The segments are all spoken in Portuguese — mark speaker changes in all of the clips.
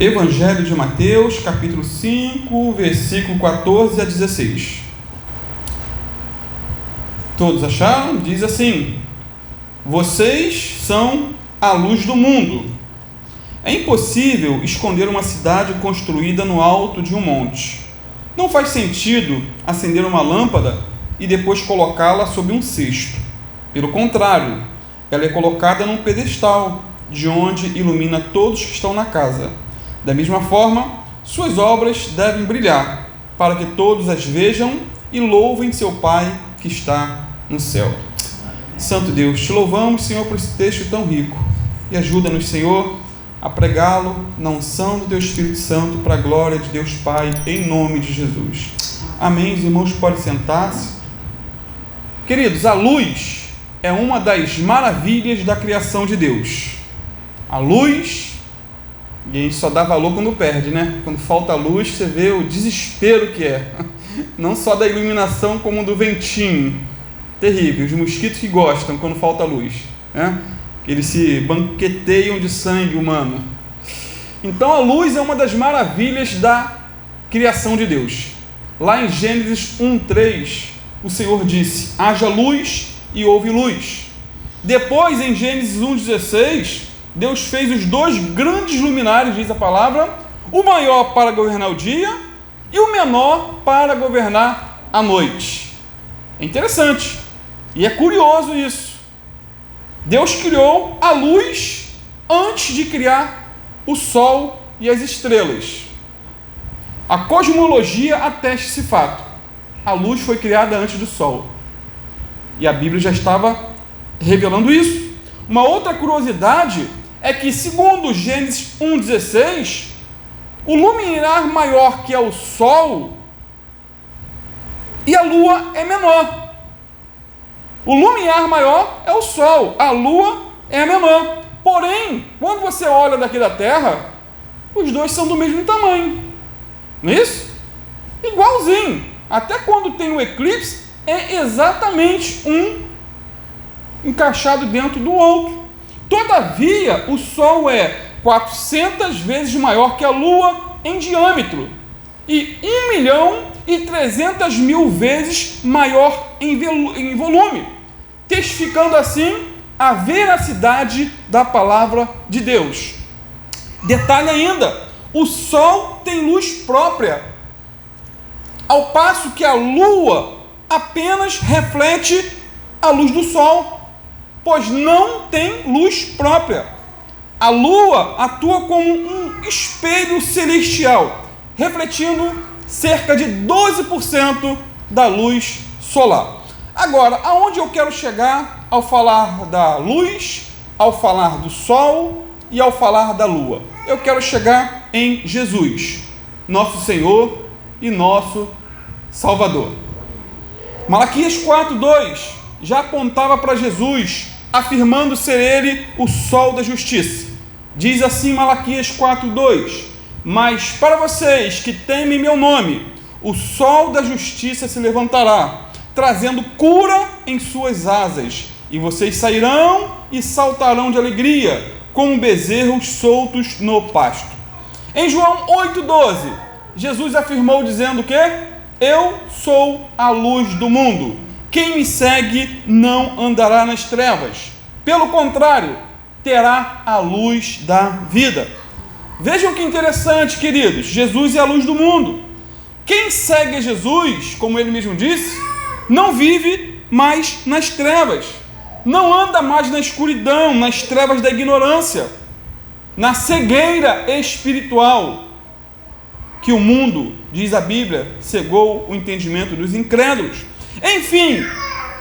Speaker 1: Evangelho de Mateus, capítulo 5, versículo 14 a 16. Todos acharam? Diz assim: vocês são a luz do mundo. É impossível esconder uma cidade construída no alto de um monte. Não faz sentido acender uma lâmpada e depois colocá-la sob um cesto. Pelo contrário, ela é colocada num pedestal, de onde ilumina todos que estão na casa. Da mesma forma, suas obras devem brilhar, para que todos as vejam e louvem seu Pai que está no céu. Santo Deus, te louvamos, Senhor, por esse texto tão rico. E ajuda-nos, Senhor, a pregá-lo na unção do Teu Espírito Santo, para a glória de Deus Pai, em nome de Jesus. Amém. Os irmãos podem sentar-se. Queridos, a luz é uma das maravilhas da criação de Deus. A luz, e a gente só dá valor quando perde, né? Quando falta luz, você vê o desespero que é. Não só da iluminação, como do ventinho. Terrível. Os mosquitos que gostam quando falta luz, né? Eles se banqueteiam de sangue humano. Então a luz é uma das maravilhas da criação de Deus. Lá em Gênesis 1:3, o Senhor disse: haja luz, e houve luz. Depois, em Gênesis 1:16, Deus fez os dois grandes luminares, diz a palavra, o maior para governar o dia e o menor para governar a noite. É interessante e é curioso isso. Deus criou a luz antes de criar o sol e as estrelas. A cosmologia atesta esse fato. A luz foi criada antes do sol. E a Bíblia já estava revelando isso. Uma outra curiosidade é que, segundo Gênesis 1:16, o luminar maior, que é o sol, e a lua é menor. O luminar maior é o sol, a lua é a menor. Porém, quando você olha daqui da Terra, os dois são do mesmo tamanho. Não é isso? Igualzinho. Até quando tem um eclipse, é exatamente um encaixado dentro do outro. Todavia, o Sol é 400 vezes maior que a Lua em diâmetro e 1.300.000 vezes maior em volume, testificando assim a veracidade da palavra de Deus. Detalhe ainda, o Sol tem luz própria, ao passo que a Lua apenas reflete a luz do Sol, pois não tem luz própria. A Lua atua como um espelho celestial, refletindo cerca de 12% da luz solar. Agora, aonde eu quero chegar ao falar da luz, ao falar do Sol e ao falar da Lua? Eu quero chegar em Jesus, nosso Senhor e nosso Salvador. Malaquias 4:2 já apontava para Jesus, afirmando ser ele o sol da justiça. Diz assim Malaquias 4:2: mas para vocês que temem meu nome, o sol da justiça se levantará, trazendo cura em suas asas, e vocês sairão e saltarão de alegria, como bezerros soltos no pasto. Em João 8:12, Jesus afirmou dizendo que eu sou a luz do mundo. Quem me segue não andará nas trevas. Pelo contrário, terá a luz da vida. Vejam que interessante, queridos. Jesus é a luz do mundo. Quem segue a Jesus, como ele mesmo disse, não vive mais nas trevas. Não anda mais na escuridão, nas trevas da ignorância, na cegueira espiritual, que o mundo, diz a Bíblia, cegou o entendimento dos incrédulos. Enfim,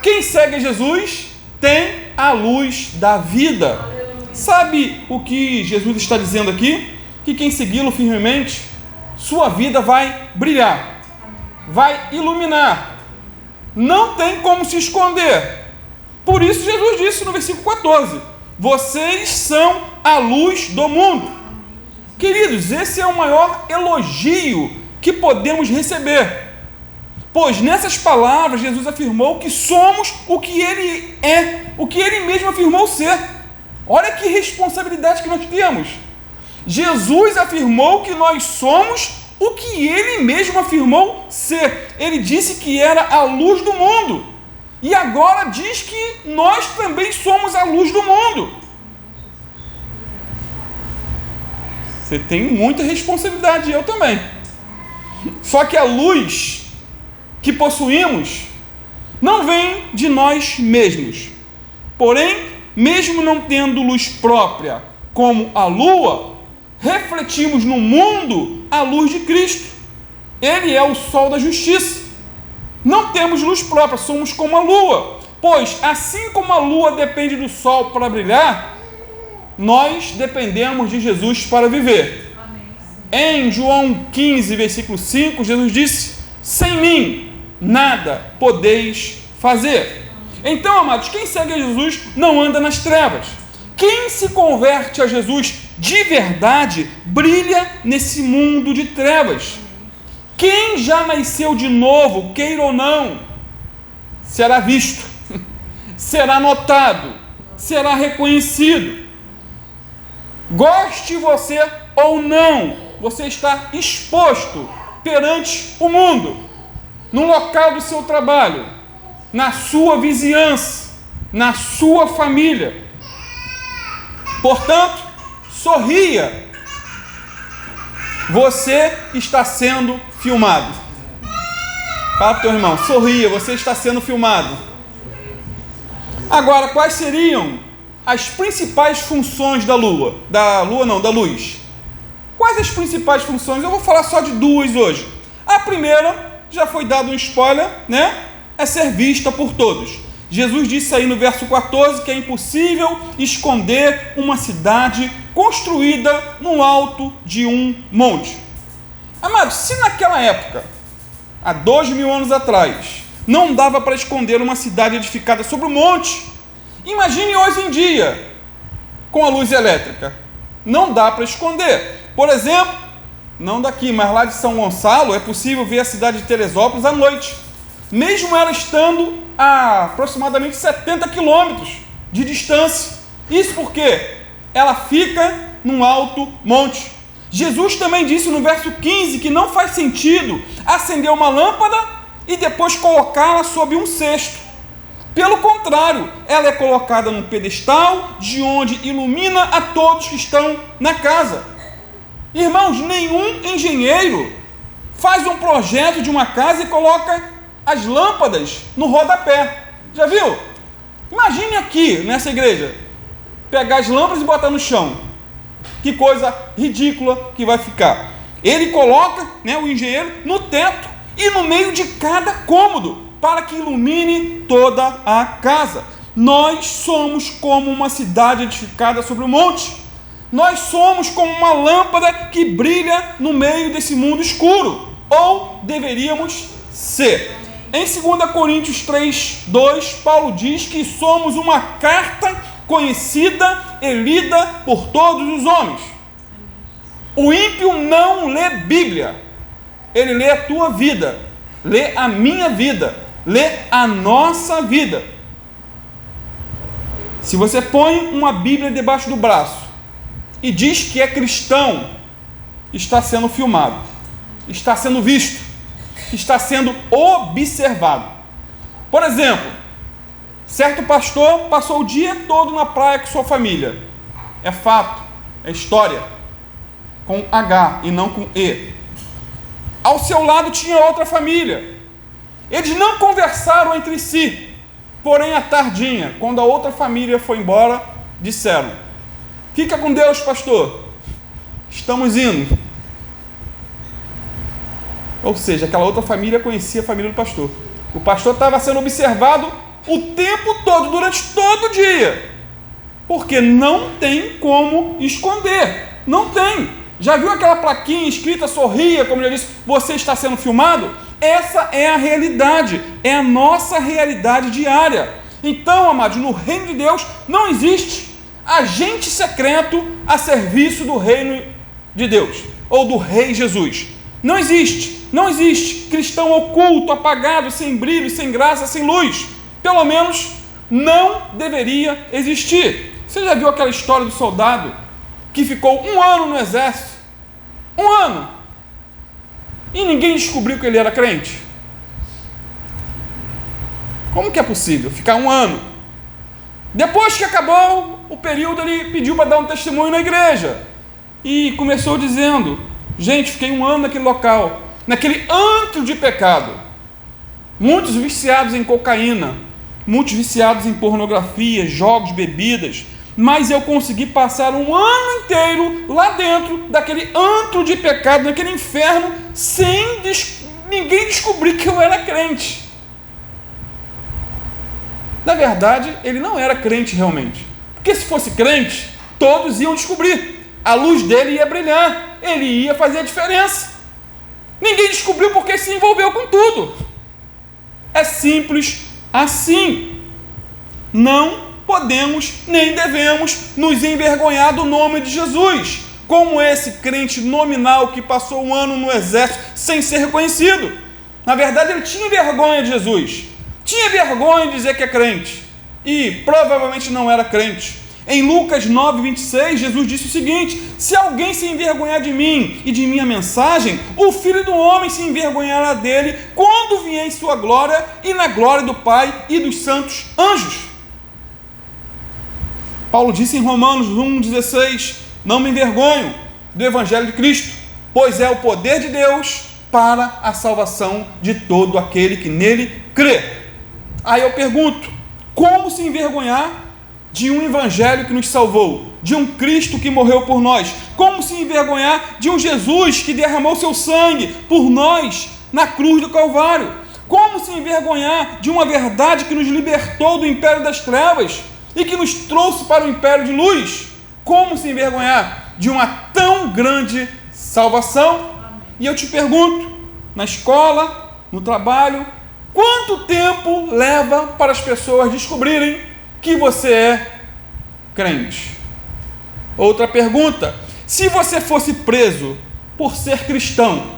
Speaker 1: quem segue Jesus tem a luz da vida. Sabe o que Jesus está dizendo aqui? Que quem segui-lo firmemente, sua vida vai brilhar, vai iluminar, não tem como se esconder. Por isso Jesus disse no versículo 14: vocês são a luz do mundo. Queridos, esse é o maior elogio que podemos receber, pois nessas palavras Jesus afirmou que somos o que ele é, o que ele mesmo afirmou ser. Olha que responsabilidade que nós temos. Jesus afirmou que nós somos o que ele mesmo afirmou ser. Ele disse que era a luz do mundo. E agora diz que nós também somos a luz do mundo. Você tem muita responsabilidade, eu também. Só que a luz que possuímos não vem de nós mesmos. Porém, mesmo não tendo luz própria como a lua, refletimos no mundo a luz de Cristo. Ele é o sol da justiça. Não temos luz própria, somos como a lua. Pois, assim como a lua depende do sol para brilhar, nós dependemos de Jesus para viver. Amém. Em João 15, versículo 5, Jesus disse: sem mim nada podeis fazer. Então, amados, quem segue a Jesus não anda nas trevas. Quem se converte a Jesus de verdade brilha nesse mundo de trevas. Quem já nasceu de novo, queira ou não, será visto, será notado, será reconhecido. Goste você ou não, você está exposto perante o mundo, no local do seu trabalho, na sua vizinhança, na sua família. Portanto, sorria. Você está sendo filmado. Fala para o teu irmão, sorria, você está sendo filmado. Agora, quais seriam as principais funções da lua? Da luz. Quais as principais funções? Eu vou falar só de duas hoje. A primeira, já foi dado um spoiler, né? É ser vista por todos. Jesus disse aí no verso 14 que é impossível esconder uma cidade construída no alto de um monte. Amados, se naquela época, há 2000 anos atrás, não dava para esconder uma cidade edificada sobre o monte, imagine hoje em dia, com a luz elétrica. Não dá para esconder. Por exemplo, não daqui, mas lá de São Gonçalo, é possível ver a cidade de Teresópolis à noite, mesmo ela estando a aproximadamente 70 quilômetros de distância. Isso porque ela fica num alto monte. Jesus também disse no verso 15 que não faz sentido acender uma lâmpada e depois colocá-la sob um cesto. Pelo contrário, ela é colocada num pedestal de onde ilumina a todos que estão na casa. Irmãos, nenhum engenheiro faz um projeto de uma casa e coloca as lâmpadas no rodapé. Já viu? Imagine aqui, nessa igreja, pegar as lâmpadas e botar no chão. Que coisa ridícula que vai ficar. Ele coloca, o engenheiro, no teto e no meio de cada cômodo, para que ilumine toda a casa. Nós somos como uma cidade edificada sobre o monte. Nós somos como uma lâmpada que brilha no meio desse mundo escuro. Ou deveríamos ser. Em 2 Coríntios 3, 2, Paulo diz que somos uma carta conhecida e lida por todos os homens. O ímpio não lê Bíblia. Ele lê a tua vida, lê a minha vida, lê a nossa vida. Se você põe uma Bíblia debaixo do braço e diz que é cristão, está sendo filmado, está sendo visto, está sendo observado. Por exemplo, certo pastor passou o dia todo na praia com sua família. É fato, é história, com H e não com E. Ao seu lado tinha outra família. Eles não conversaram entre si. Porém, à tardinha, quando a outra família foi embora, disseram: fica com Deus, pastor, estamos indo. Ou seja, aquela outra família conhecia a família do pastor. O pastor estava sendo observado o tempo todo, durante todo o dia, porque não tem como esconder. Não tem. Já viu aquela plaquinha escrita sorria, como eu disse, você está sendo filmado? Essa é a realidade, é a nossa realidade diária. Então, amados, no reino de Deus não existe agente secreto a serviço do reino de Deus, ou do rei Jesus. Não existe, não existe cristão oculto, apagado, sem brilho, sem graça, sem luz. Pelo menos não deveria existir. Você já viu aquela história do soldado que ficou 1 ano no exército, 1 ano, e ninguém descobriu que ele era crente? Como que é possível ficar 1 ano? Depois que acabou o período, ele pediu para dar um testemunho na igreja e começou dizendo: gente, fiquei 1 ano naquele local, naquele antro de pecado, muitos viciados em cocaína, muitos viciados em pornografia, jogos, bebidas, mas eu consegui passar 1 ano inteiro lá dentro daquele antro de pecado, naquele inferno, sem ninguém descobrir que eu era crente. Na verdade, ele não era crente realmente, porque se fosse crente, todos iam descobrir, a luz dele ia brilhar, ele ia fazer a diferença. Ninguém descobriu porque se envolveu com tudo. É simples assim. Não podemos nem devemos nos envergonhar do nome de Jesus, como esse crente nominal que passou 1 ano no exército sem ser reconhecido. Na verdade, ele tinha vergonha de Jesus, tinha vergonha de dizer que é crente, e provavelmente não era crente. Em Lucas 9:26, Jesus disse o seguinte: se alguém se envergonhar de mim e de minha mensagem, o Filho do Homem se envergonhará dele quando vier em sua glória e na glória do Pai e dos santos anjos. Paulo disse em Romanos 1:16: não me envergonho do Evangelho de Cristo, pois é o poder de Deus para a salvação de todo aquele que nele crê. Aí eu pergunto: como se envergonhar de um Evangelho que nos salvou, de um Cristo que morreu por nós? Como se envergonhar de um Jesus que derramou seu sangue por nós na cruz do Calvário? Como se envergonhar de uma verdade que nos libertou do império das trevas e que nos trouxe para o império de luz? Como se envergonhar de uma tão grande salvação? E eu te pergunto, na escola, no trabalho, quanto tempo leva para as pessoas descobrirem que você é crente? Outra pergunta: se você fosse preso por ser cristão,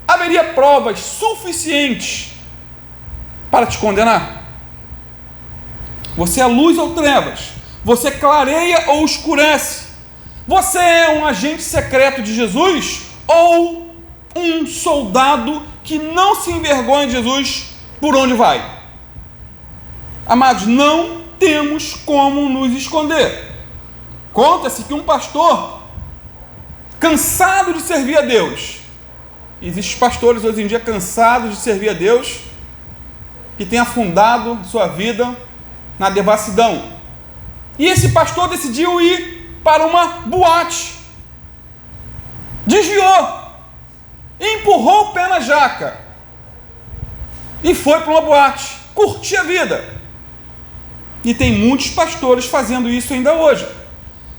Speaker 1: haveria provas suficientes para te condenar? Você é luz ou trevas? Você clareia ou escurece? Você é um agente secreto de Jesus ou um soldado que não se envergonha de Jesus por onde vai? Amados, não temos como nos esconder. Conta-se que um pastor, cansado de servir a Deus, existem pastores hoje em dia cansados de servir a Deus, que têm afundado sua vida na devassidão, e esse pastor decidiu ir para uma boate, desviou, empurrou o pé na jaca e foi para uma boate, curtir a vida. E tem muitos pastores fazendo isso ainda hoje.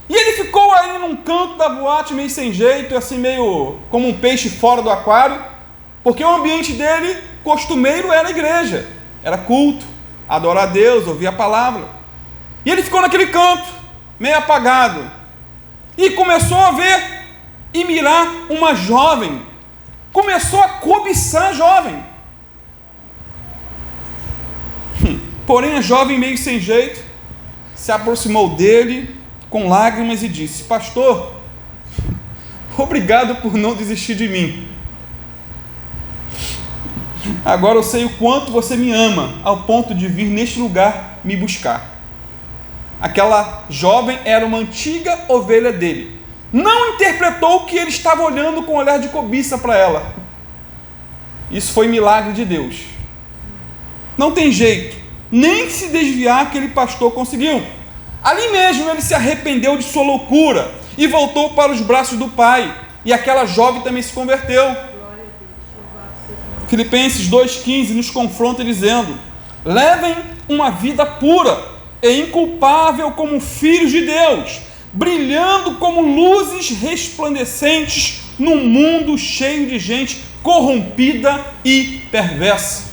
Speaker 1: E ele ficou aí num canto da boate, meio sem jeito, assim meio como um peixe fora do aquário, porque o ambiente dele, costumeiro, era a igreja, era culto, adorar a Deus, ouvir a palavra. E ele ficou naquele canto, meio apagado, e começou a ver e mirar uma jovem, começou a cobiçar a jovem. Porém, a jovem, meio sem jeito, se aproximou dele com lágrimas e disse: pastor, obrigado por não desistir de mim. Agora eu sei o quanto você me ama, ao ponto de vir neste lugar me buscar. Aquela jovem era uma antiga ovelha dele. Não interpretou que ele estava olhando com um olhar de cobiça para ela. Isso foi milagre de Deus. Não tem jeito, nem se desviar aquele pastor conseguiu. Ali mesmo ele se arrependeu de sua loucura e voltou para os braços do Pai. E aquela jovem também se converteu. Filipenses 2,15 nos confronta dizendo: levem uma vida pura e inculpável como filhos de Deus, brilhando como luzes resplandecentes num mundo cheio de gente corrompida e perversa.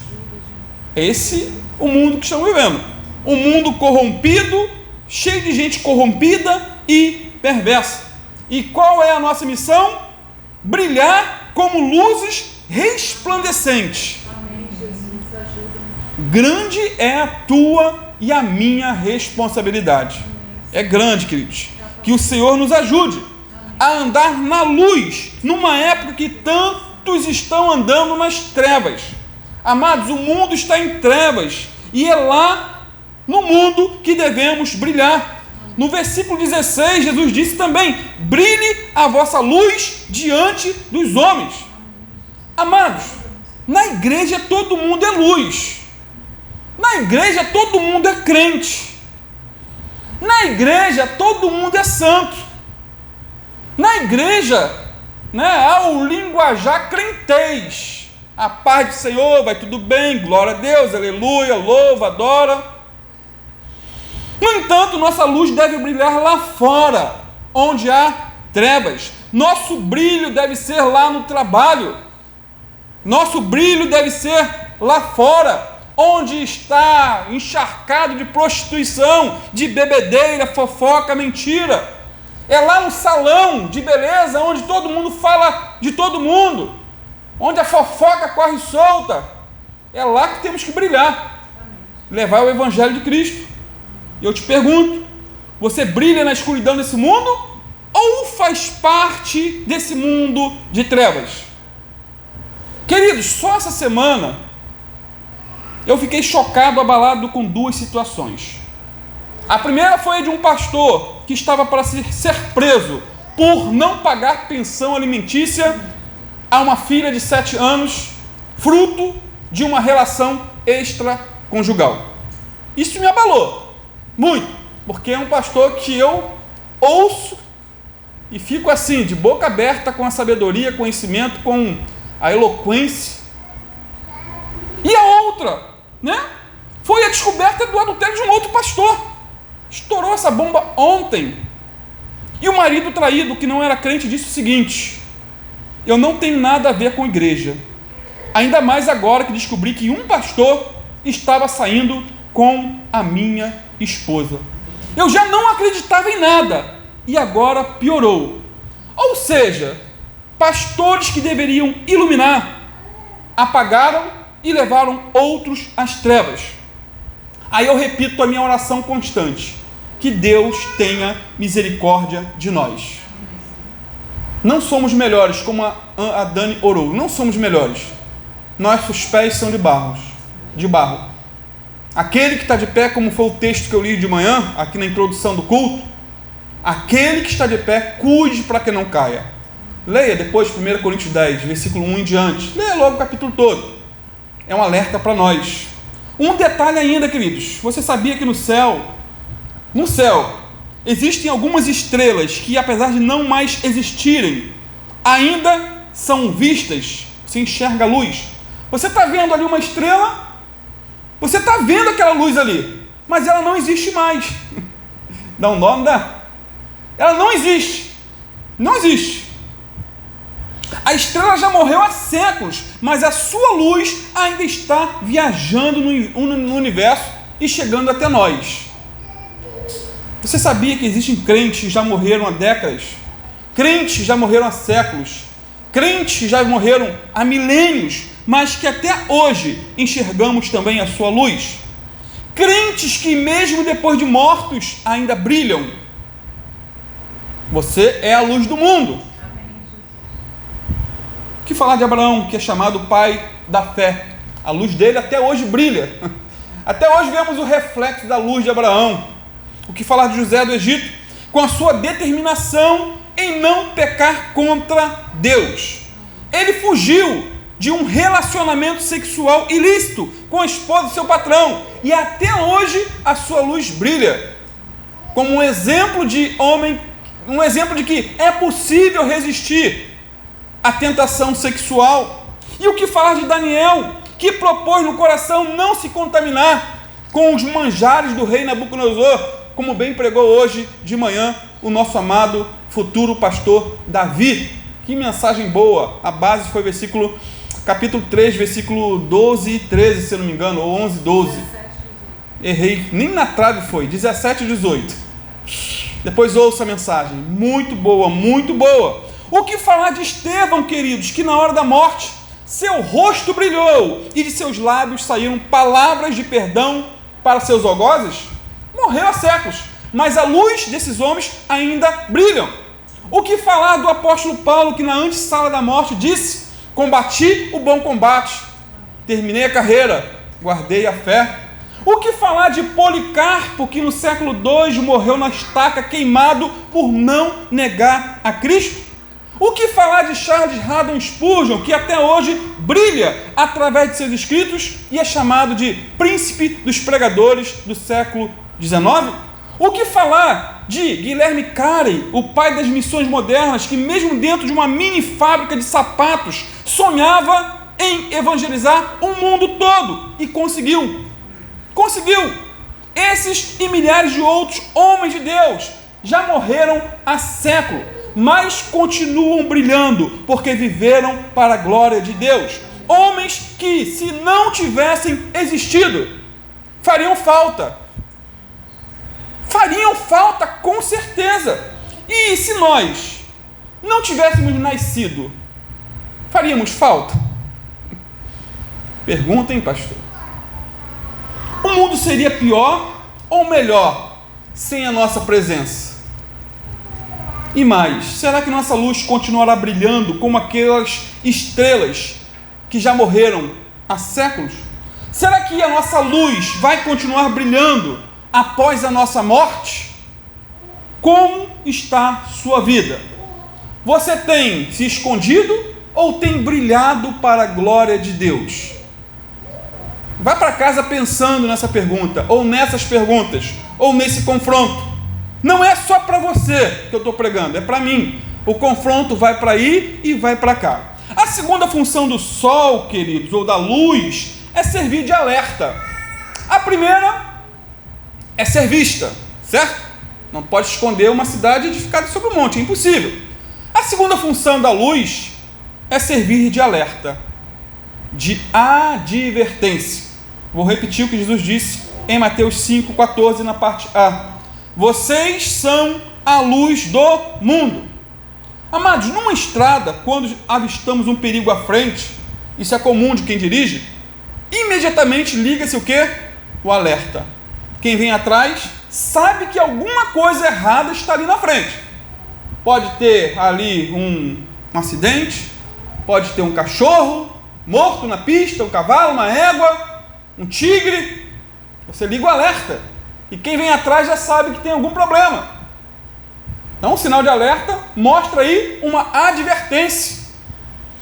Speaker 1: Esse é o mundo que estamos vivendo. Um mundo corrompido, cheio de gente corrompida e perversa. E qual é a nossa missão? Brilhar como luzes resplandecentes.
Speaker 2: Amém, Jesus, ajuda-nos.
Speaker 1: Grande é a tua e a minha responsabilidade. É grande, queridos. Que o Senhor nos ajude a andar na luz, numa época que tantos estão andando nas trevas. Amados, o mundo está em trevas, e é lá no mundo que devemos brilhar. No versículo 16, Jesus disse também: brilhe a vossa luz diante dos homens. Amados, na igreja todo mundo é luz, na igreja todo mundo é crente, na igreja todo mundo é santo, na igreja, há o linguajar crentez. A paz do Senhor, vai tudo bem, glória a Deus, aleluia, louva, adora. No entanto, nossa luz deve brilhar lá fora, onde há trevas. Nosso brilho deve ser lá no trabalho. Nosso brilho deve ser lá fora, onde está encharcado de prostituição, de bebedeira, fofoca, mentira. É lá no salão de beleza, onde todo mundo fala de todo mundo, onde a fofoca corre solta. É lá que temos que brilhar, levar o evangelho de Cristo. E eu te pergunto, você brilha na escuridão desse mundo ou faz parte desse mundo de trevas? Queridos, só essa semana eu fiquei chocado, abalado com duas situações. A primeira foi de um pastor que estava para ser preso por não pagar pensão alimentícia a uma filha de 7 anos, fruto de uma relação extraconjugal. Isso me abalou muito, porque é um pastor que eu ouço e fico assim, de boca aberta, com a sabedoria, conhecimento, com a eloquência. E a outra, foi a descoberta do adultério de um outro pastor. Estourou essa bomba ontem. E o marido traído, que não era crente, disse o seguinte: eu não tenho nada a ver com igreja, ainda mais agora que descobri que um pastor estava saindo com a minha esposa. Eu já não acreditava em nada, e agora piorou. Ou seja, pastores que deveriam iluminar, apagaram e levaram outros às trevas. Aí eu repito a minha oração constante: que Deus tenha misericórdia de nós. Não somos melhores, como a Dani orou, não somos melhores. Nossos pés são de barro. Aquele que está de pé, como foi o texto que eu li de manhã, aqui na introdução do culto, aquele que está de pé, cuide para que não caia. Leia depois 1 Coríntios 10, versículo 1 em diante. Leia logo o capítulo todo. É um alerta para nós. Um detalhe ainda, queridos. Você sabia que no céu, existem algumas estrelas que, apesar de não mais existirem, ainda são vistas. Você enxerga a luz. Você está vendo ali uma estrela, você está vendo aquela luz ali, mas ela não existe mais. Dá um nó, não dá? Ela não existe. Não existe. A estrela já morreu há séculos, mas a sua luz ainda está viajando no universo e chegando até nós. Você sabia que existem crentes que já morreram há décadas? Crentes que já morreram há séculos? Crentes que já morreram há milênios, mas que até hoje enxergamos também a sua luz? Crentes que mesmo depois de mortos ainda brilham? Você é a luz do mundo. O que falar de Abraão, que é chamado pai da fé? A luz dele até hoje brilha. Até hoje vemos o reflexo da luz de Abraão. O que falar de José do Egito, com a sua determinação em não pecar contra Deus? Ele fugiu de um relacionamento sexual ilícito com a esposa do seu patrão, e até hoje a sua luz brilha, como um exemplo de homem, um exemplo de que é possível resistir à tentação sexual. E o que falar de Daniel, que propôs no coração não se contaminar com os manjares do rei Nabucodonosor, como bem pregou hoje de manhã o nosso amado futuro pastor Davi. Que mensagem boa! A base foi capítulo 3, versículo 12 e 13, se eu não me engano, ou 11, 12. Errei, nem na trave foi, 17 e 18. Depois ouça a mensagem, muito boa, muito boa. O que falar de Estevão, queridos, que na hora da morte, seu rosto brilhou e de seus lábios saíram palavras de perdão para seus algozes? Morreu há séculos, mas a luz desses homens ainda brilham. O que falar do apóstolo Paulo, que na antessala da morte disse: combati o bom combate, terminei a carreira, guardei a fé. O que falar de Policarpo, que no século II morreu na estaca queimado por não negar a Cristo? O que falar de Charles Haddon Spurgeon, que até hoje brilha através de seus escritos e é chamado de príncipe dos pregadores do século XIX? O que falar de Guilherme Carey, o pai das missões modernas, que mesmo dentro de uma mini fábrica de sapatos, sonhava em evangelizar o mundo todo e conseguiu. Conseguiu! Esses e milhares de outros homens de Deus já morreram há séculos, mas continuam brilhando, porque viveram para a glória de Deus. Homens que, se não tivessem existido, fariam falta. Fariam falta, com certeza. E se nós não tivéssemos nascido, faríamos falta? Perguntem, pastor. O mundo seria pior ou melhor sem a nossa presença? E mais, será que nossa luz continuará brilhando como aquelas estrelas que já morreram há séculos? Será que a nossa luz vai continuar brilhando após a nossa morte? Como está sua vida? Você tem se escondido ou tem brilhado para a glória de Deus? Vai para casa pensando nessa pergunta, ou nessas perguntas, ou nesse confronto. Não é só para você que eu estou pregando, é para mim. O confronto vai para aí e vai para cá. A segunda função do sol, queridos, ou da luz, é servir de alerta. A primeira é ser vista, certo? Não pode esconder uma cidade edificada sobre um monte, é impossível. A segunda função da luz é servir de alerta, de advertência. Vou repetir o que Jesus disse em Mateus 5,14, na parte A. Vocês são a luz do mundo. Amados, numa estrada, quando avistamos um perigo à frente, isso é comum de quem dirige, imediatamente liga-se o quê? O alerta. Quem vem atrás sabe que alguma coisa errada está ali na frente. Pode ter ali um acidente, pode ter um cachorro morto na pista, um cavalo, uma égua, um tigre. Você liga o alerta. E quem vem atrás já sabe que tem algum problema. Então, um sinal de alerta mostra aí uma advertência.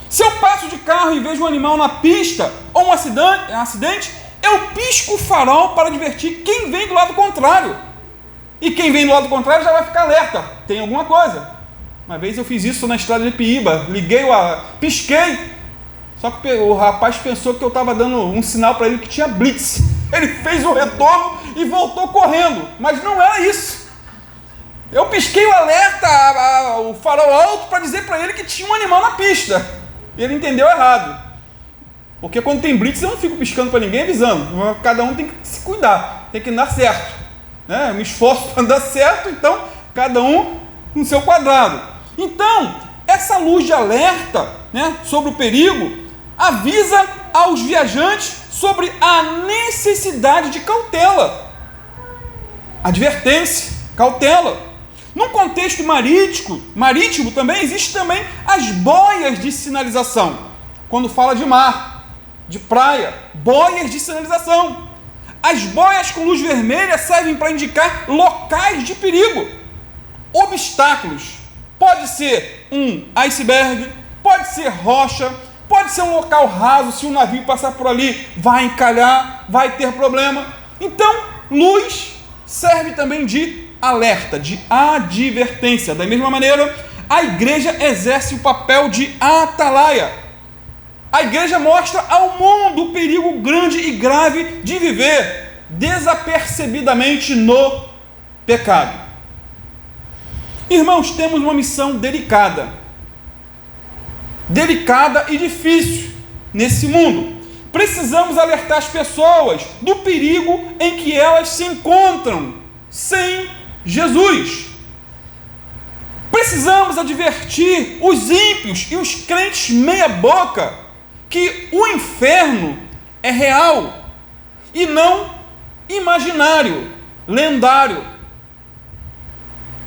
Speaker 1: Se eu passo de carro e vejo um animal na pista ou um acidente, eu pisco o farol para advertir quem vem do lado contrário. E quem vem do lado contrário já vai ficar alerta. Tem alguma coisa. Uma vez eu fiz isso na estrada de Piíba. Pisquei. Só que o rapaz pensou que eu estava dando um sinal para ele que tinha blitz. Ele fez o retorno e voltou correndo. Mas não era isso. Eu pisquei o alerta, o farol alto, para dizer para ele que tinha um animal na pista. E ele entendeu errado. Porque quando tem blitz, eu não fico piscando para ninguém avisando. Cada um tem que se cuidar, tem que andar certo. Né? Eu me esforço para andar certo, então cada um no seu quadrado. Então, essa luz de alerta, né, sobre o perigo avisa aos viajantes sobre a necessidade de cautela. Advertência, cautela. Num contexto marítimo também existe também as boias de sinalização. Quando fala de mar, de praia, boias de sinalização. As boias com luz vermelha servem para indicar locais de perigo, obstáculos. Pode ser um iceberg, pode ser rocha, pode ser um local raso. Se um navio passar por ali, vai encalhar, vai ter problema. Então, luz serve também de alerta, de advertência. Da mesma maneira, a igreja exerce o papel de atalaia. A igreja mostra ao mundo o perigo grande e grave de viver desapercebidamente no pecado. Irmãos, temos uma missão delicada e difícil nesse mundo. Precisamos alertar as pessoas do perigo em que elas se encontram sem Jesus. Precisamos advertir os ímpios e os crentes meia boca que o inferno é real e não imaginário, lendário.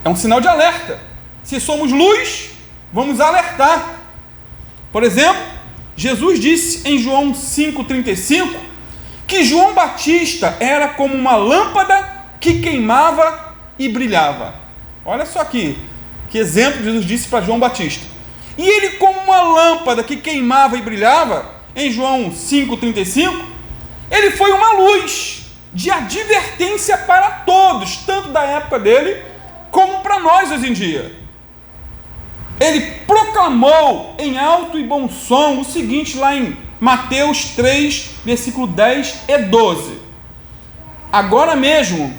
Speaker 1: É um sinal de alerta. Se somos luz, vamos alertar. Por exemplo, Jesus disse em João 5,35 que João Batista era como uma lâmpada que queimava e brilhava. Olha só aqui, que exemplo Jesus disse para João Batista. E ele, como uma lâmpada que queimava e brilhava, em João 5,35, ele foi uma luz de advertência para todos, tanto da época dele, como para nós hoje em dia. Ele proclamou em alto e bom som o seguinte lá em Mateus 3, versículo 10 e 12. Agora mesmo,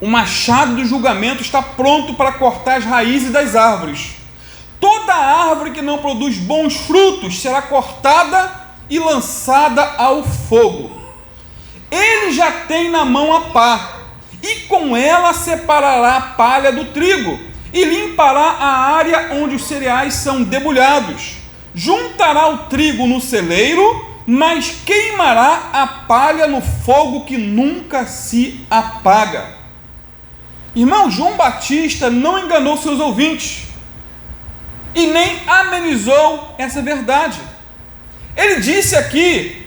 Speaker 1: o machado do julgamento está pronto para cortar as raízes das árvores. Toda árvore que não produz bons frutos será cortada e lançada ao fogo. Ele já tem na mão a pá, e com ela separará a palha do trigo, e limpará a área onde os cereais são debulhados. Juntará o trigo no celeiro, mas queimará a palha no fogo que nunca se apaga. Irmão, João Batista não enganou seus ouvintes e nem amenizou essa verdade. Ele disse aqui,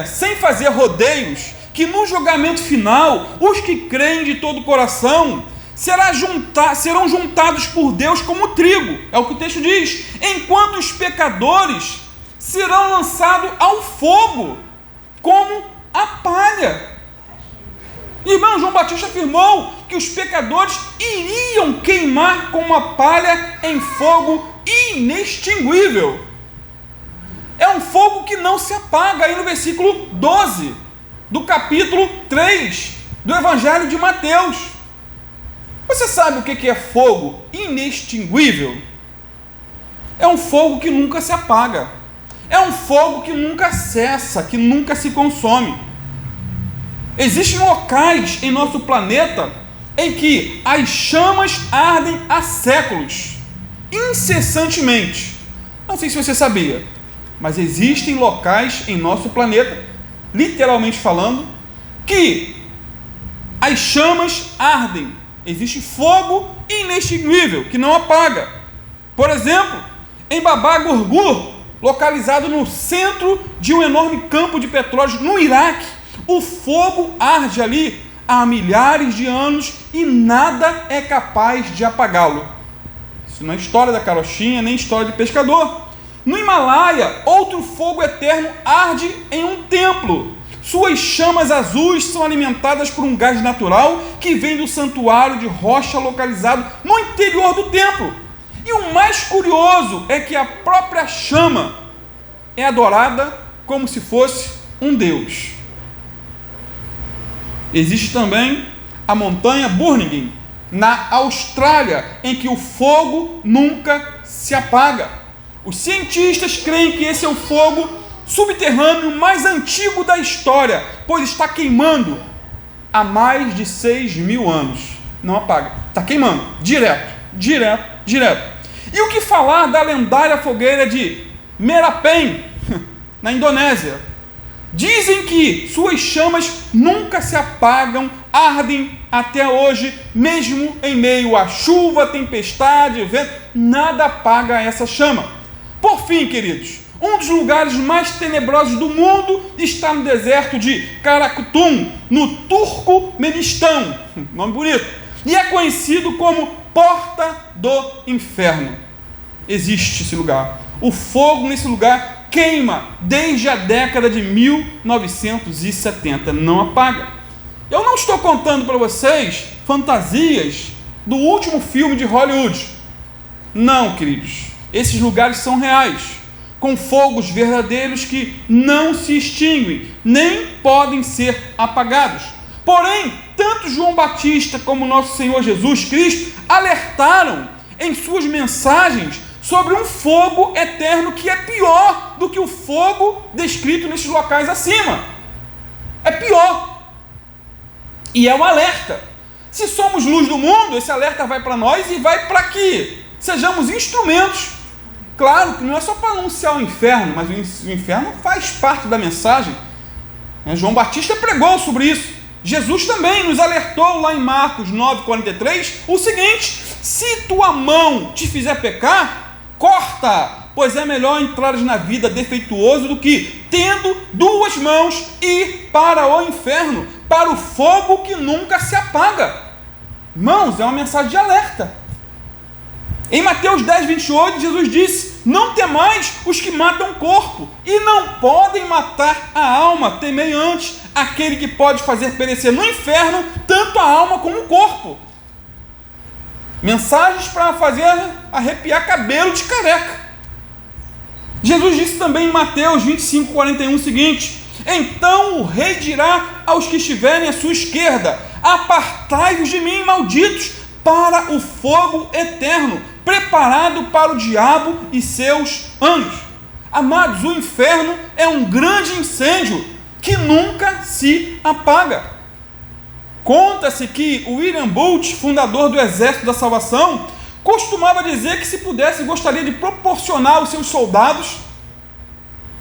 Speaker 1: sem fazer rodeios, que no julgamento final, os que creem de todo o coração serão juntados por Deus como trigo, é o que o texto diz, enquanto os pecadores serão lançados ao fogo, como a palha. Irmão, João Batista afirmou que os pecadores iriam queimar como a palha em fogo inextinguível. É um fogo que não se apaga, aí no versículo 12 do capítulo 3 do Evangelho de Mateus. Você sabe o que é fogo inextinguível? É um fogo que nunca se apaga. É um fogo que nunca cessa, que nunca se consome. Existem locais em nosso planeta em que as chamas ardem há séculos, incessantemente. Não sei se você sabia, mas existem locais em nosso planeta, literalmente falando, que as chamas ardem. Existe fogo inextinguível, que não apaga. Por exemplo, em Baba Gurgur, localizado no centro de um enorme campo de petróleo no Iraque, o fogo arde ali há milhares de anos e nada é capaz de apagá-lo. Isso não é história da carochinha, nem história de pescador. No Himalaia, outro fogo eterno arde em um templo. Suas chamas azuis são alimentadas por um gás natural que vem do santuário de rocha localizado no interior do templo. E o mais curioso é que a própria chama é adorada como se fosse um deus. Existe também a montanha Burningen, na Austrália, em que o fogo nunca se apaga. Os cientistas creem que esse é o fogo subterrâneo mais antigo da história, pois está queimando há mais de 6.000 anos. Não apaga, está queimando, direto. E o que falar da lendária fogueira de Merapen, na Indonésia? Dizem que suas chamas nunca se apagam, ardem até hoje, mesmo em meio a chuva, tempestade, vento, nada apaga essa chama. Por fim, queridos, um dos lugares mais tenebrosos do mundo está no deserto de Karakorum, no Turcomenistão, nome bonito, e é conhecido como Porta do Inferno. Existe esse lugar. O fogo nesse lugar queima desde a década de 1970, não apaga. Eu não estou contando para vocês fantasias do último filme de Hollywood. Não, queridos, esses lugares são reais, com fogos verdadeiros que não se extinguem, nem podem ser apagados. Porém, tanto João Batista como nosso Senhor Jesus Cristo alertaram em suas mensagens sobre um fogo eterno que é pior do que o fogo descrito nesses locais acima. É pior. E é um alerta. Se somos luz do mundo, esse alerta vai para nós e vai para que sejamos instrumentos. Claro que não é só para anunciar o inferno, mas o inferno faz parte da mensagem. João Batista pregou sobre isso. Jesus também nos alertou lá em Marcos 9,43 o seguinte: se tua mão te fizer pecar, corta, pois é melhor entrares na vida defeituoso do que, tendo duas mãos, ir para o inferno, para o fogo que nunca se apaga. Irmãos, é uma mensagem de alerta. Em Mateus 10,28, Jesus disse: não temais os que matam o corpo, e não podem matar a alma, temei antes aquele que pode fazer perecer no inferno tanto a alma como o corpo. Mensagens para fazer arrepiar cabelo de careca. Jesus disse também em Mateus 25,41 o seguinte: então o rei dirá aos que estiverem à sua esquerda: apartai-vos de mim, malditos, para o fogo eterno, preparado para o diabo e seus anjos. Amados, o inferno é um grande incêndio que nunca se apaga. Conta-se que o William Booth, fundador do Exército da Salvação, costumava dizer que, se pudesse, gostaria de proporcionar aos seus soldados,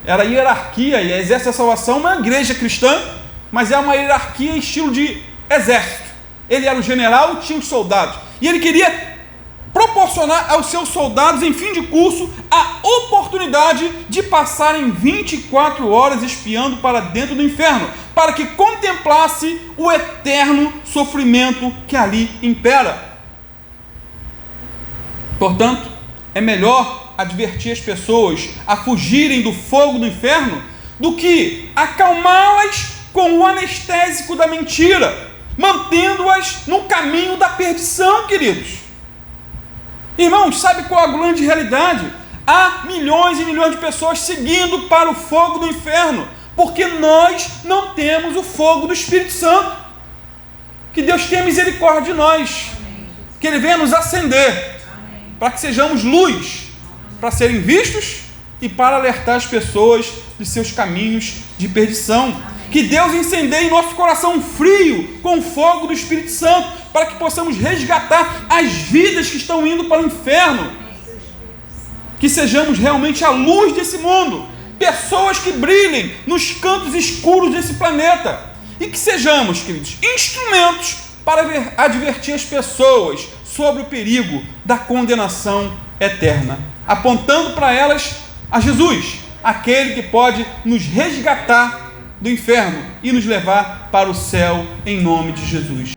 Speaker 1: era a hierarquia, e a Exército da Salvação é uma igreja cristã, mas é uma hierarquia em estilo de exército. Ele era o general, tinha os soldados, e ele queria proporcionar aos seus soldados, em fim de curso, a oportunidade de passarem 24 horas espiando para dentro do inferno, para que contemplasse o eterno sofrimento que ali impera. Portanto, é melhor advertir as pessoas a fugirem do fogo do inferno do que acalmá-las com o anestésico da mentira, mantendo-as no caminho da perdição, queridos. Irmãos, sabe qual a grande realidade? Há milhões e milhões de pessoas seguindo para o fogo do inferno, porque nós não temos o fogo do Espírito Santo. Que Deus tenha misericórdia de nós, que Ele venha nos acender, para que sejamos luz, para serem vistos e para alertar as pessoas de seus caminhos de perdição. Que Deus incendeie em nosso coração frio com o fogo do Espírito Santo, para que possamos resgatar as vidas que estão indo para o inferno. Que sejamos realmente a luz desse mundo, pessoas que brilhem nos cantos escuros desse planeta, e que sejamos, queridos, instrumentos para advertir as pessoas sobre o perigo da condenação eterna, apontando para elas a Jesus, aquele que pode nos resgatar do inferno e nos levar para o céu, em nome de Jesus.